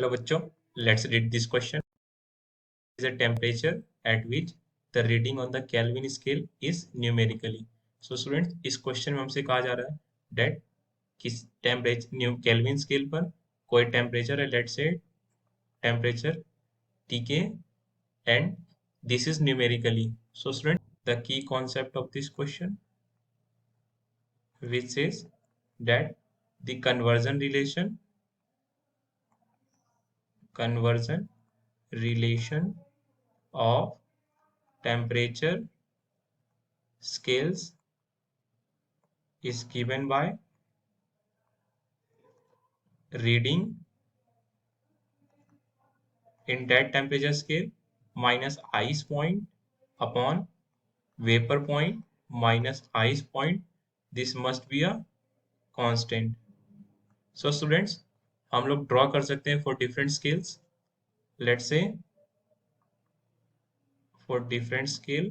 चलो बच्चों, let's read this question. Is a temperature at which the reading on the Kelvin scale is numerically. So students, इस question में हमसे कहा जा रहा है that किस टेम्परेचर केल्विन स्केल पर कोई टेम्परेचर है, let's say temperature Tk, and this is numerically. So student, the key concept of this question which says that the conversion relation of temperature scales is given by reading in that temperature scale minus ice point upon vapor point minus ice point. This must be a constant. So students, हम लोग draw कर सकते हैं for different scales. Let's say for different scale,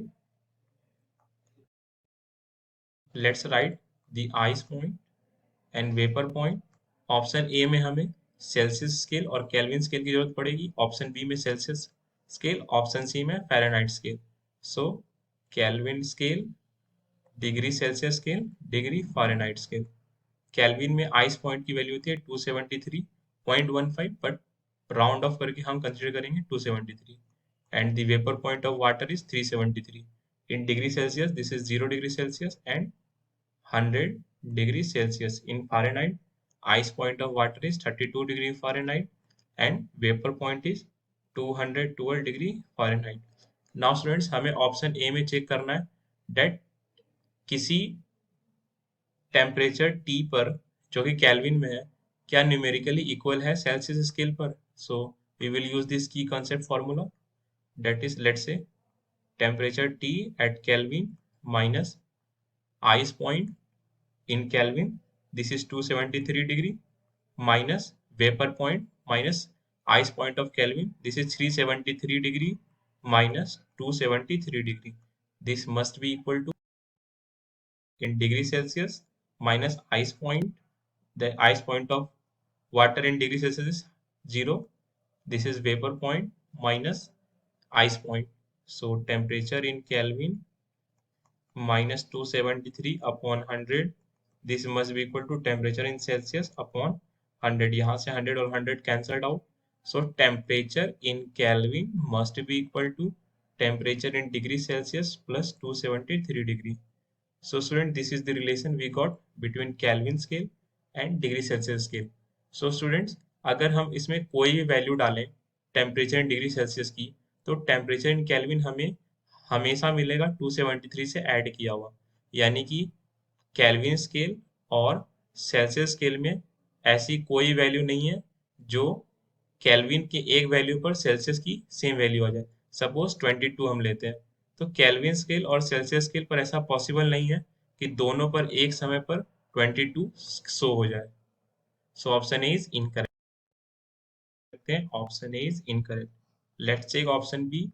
let's write the ice point and vapor point. Option A में हमें Celsius scale और Kelvin scale की जरूरत पड़ेगी, ऑप्शन बी में सेल्सियस स्केल, ऑप्शन सी में Fahrenheit scale. So Kelvin scale, degree Celsius scale, degree Fahrenheit scale. Kelvin में ice point की वैल्यू होती है 273.15, बट राउंड ऑफ करके हम कंसिडर करेंगे 273, and the vapour point of water is 373. In degree Celsius this is 0 degree Celsius and 100 degree Celsius. In Fahrenheit, ice point of water is 32 degree Fahrenheit and vapor point is 212 degree Fahrenheit. Now students, हमें option A में check करना है that किसी temperature T पर जो कि kelvin में है क्या न्यूमेरिकली इक्वल है सेल्सियस स्केल पर. So we will use this की concept formula, that is, let's say temperature T at Kelvin minus ice point in Kelvin, this is 273 degree, minus vapor point minus ice point of Kelvin, this is 373 degree minus 273 degree. This must be equal to, in degree Celsius, minus ice point, the ice point of water in degree Celsius is 0, this is vapor point minus ice point. So temperature in Kelvin minus 273 upon 100, this must be equal to temperature in Celsius upon 100. यहाँ से 100 और 100 cancelled out. So temperature in Kelvin must be equal to temperature in degree Celsius plus 273 degree. So student, this is the relation we got between Kelvin scale and degree Celsius scale. So students, अगर हम इसमें कोई भी value डालें temperature in degree Celsius की, तो temperature in kelvin हमें हमेशा मिलेगा 273 से ऐड किया हुआ, यानी कि केल्विन स्केल और सेल्सियस स्केल में ऐसी कोई वैल्यू नहीं है जो केल्विन के एक वैल्यू पर सेल्सियस की सेम वैल्यू आ जाए. सपोज 22 हम लेते हैं, तो केल्विन स्केल और सेल्सियस स्केल पर ऐसा पॉसिबल नहीं है कि दोनों पर एक समय पर 22 शो हो जाए. So option A is incorrect. Option A is incorrect. Let's check option B.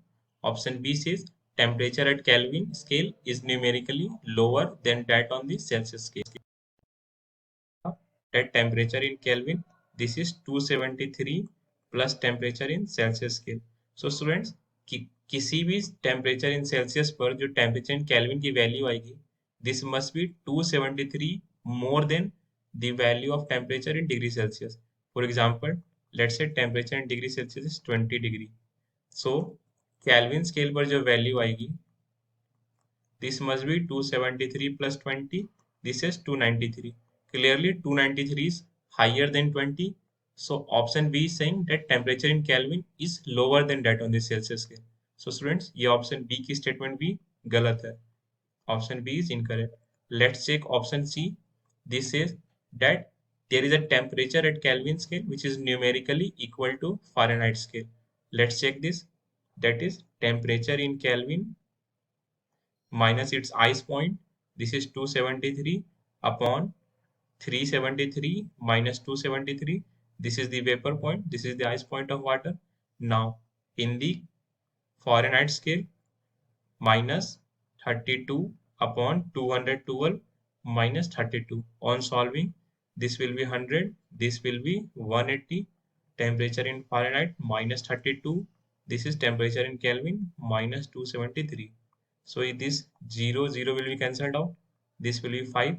Option B says temperature at Kelvin scale is numerically lower than that on the Celsius scale. That temperature in Kelvin, this is 273 plus temperature in Celsius scale. So students, किसी भी temperature in Celsius पर जो temperature in kelvin की value आएगी, this must be 273 more than the value of temperature in degree Celsius. For example, let's say temperature in degree Celsius is 20 degree. So Kelvin scale पर जो value आएगी, this must be 273 plus 20, this is 293. Clearly 293 is higher than 20. So option B is saying that temperature in Kelvin is lower than that on the Celsius scale. So students, ये option B की statement भी गलत है. Option B is incorrect. Let's check option C. This says that there is a temperature at Kelvin scale which is numerically equal to Fahrenheit scale. Let's check this. That is temperature in Kelvin minus its ice point. This is 273 upon 373 minus 273. This is the vapor point. This is the ice point of water. Now, in the Fahrenheit scale, minus 32 upon 212 minus 32. On solving, this will be 100. This will be 180. temperature in Fahrenheit minus 32. This is temperature in Kelvin minus 273. So this 0, 0 will be cancelled out. This will be 5.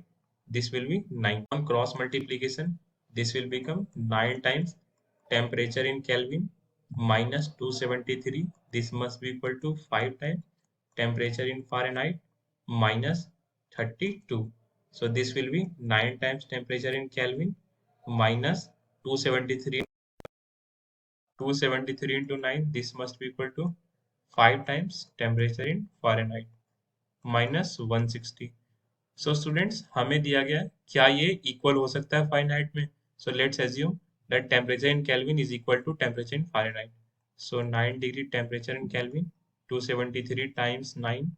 This will be 9. On cross multiplication, this will become 9 times temperature in Kelvin minus 273. This must be equal to 5 times temperature in Fahrenheit minus 32. So this will be 9 times temperature in Kelvin minus 273. 273 into 9, this must be equal to 5 times temperature in Fahrenheit minus 160. So students, हमें दिया गया है क्या ये equal हो सकता है Fahrenheit में. So let's assume that temperature in Kelvin is equal to temperature in Fahrenheit. So 9 degree temperature in Kelvin, 273 times 9,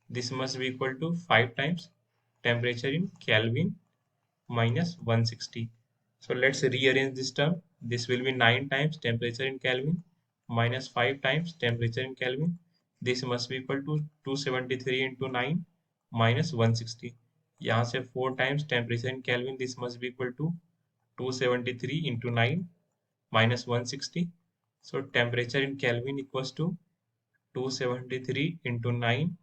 this must be equal to 5 times temperature in Kelvin minus 160. So let's rearrange this term. This will be 9 times temperature in Kelvin minus 5 times temperature in Kelvin. This must be equal to 273 into 9 minus 160. यहाँ से 4 times temperature in Kelvin, this must be equal to 273 into 9 minus 160. So temperature in Kelvin equals to 273 into 9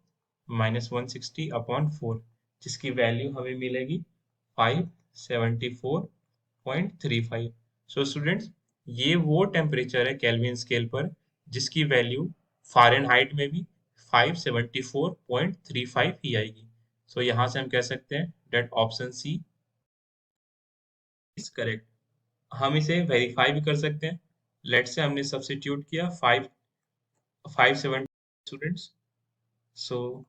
minus 160 upon 4, जिसकी value हमें मिलेगी 574.35. So students, ये वो temperature है kelvin scale पर जिसकी वैल्यू फ़ारेनहाइट में भी 574.35 ही आएगी. सो यहाँ से हम कह सकते हैं that option C is correct. हम इसे वेरीफाई भी कर सकते हैं. लेट से हमने सब्स्टिट्यूट किया 570 students. So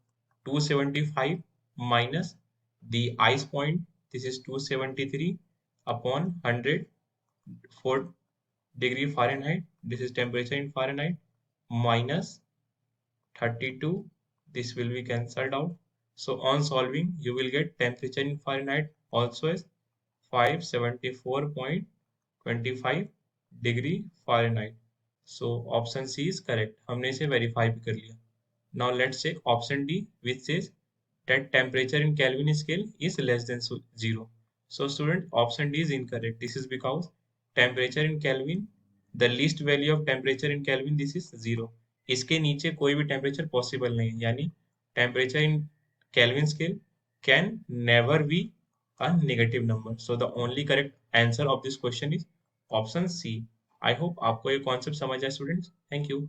275 minus the ice point, this is 273 upon 100, 4 degree Fahrenheit, this is temperature in Fahrenheit, minus 32, this will be cancelled out. So on solving, you will get temperature in Fahrenheit also as 574.25 degree Fahrenheit. So option C is correct. हमने इसे verify भी कर लिया. Now let's check option D, which says that temperature in Kelvin scale is less than 0. So student, option D is incorrect. This is because temperature in Kelvin, the least value of temperature in Kelvin, this is 0. इसके नीचे कोई भी temperature possible नहीं है. यानी temperature in Kelvin scale can never be a negative number. So the only correct answer of this question is option C. I hope आपको ये concept समझ आए students. Thank you.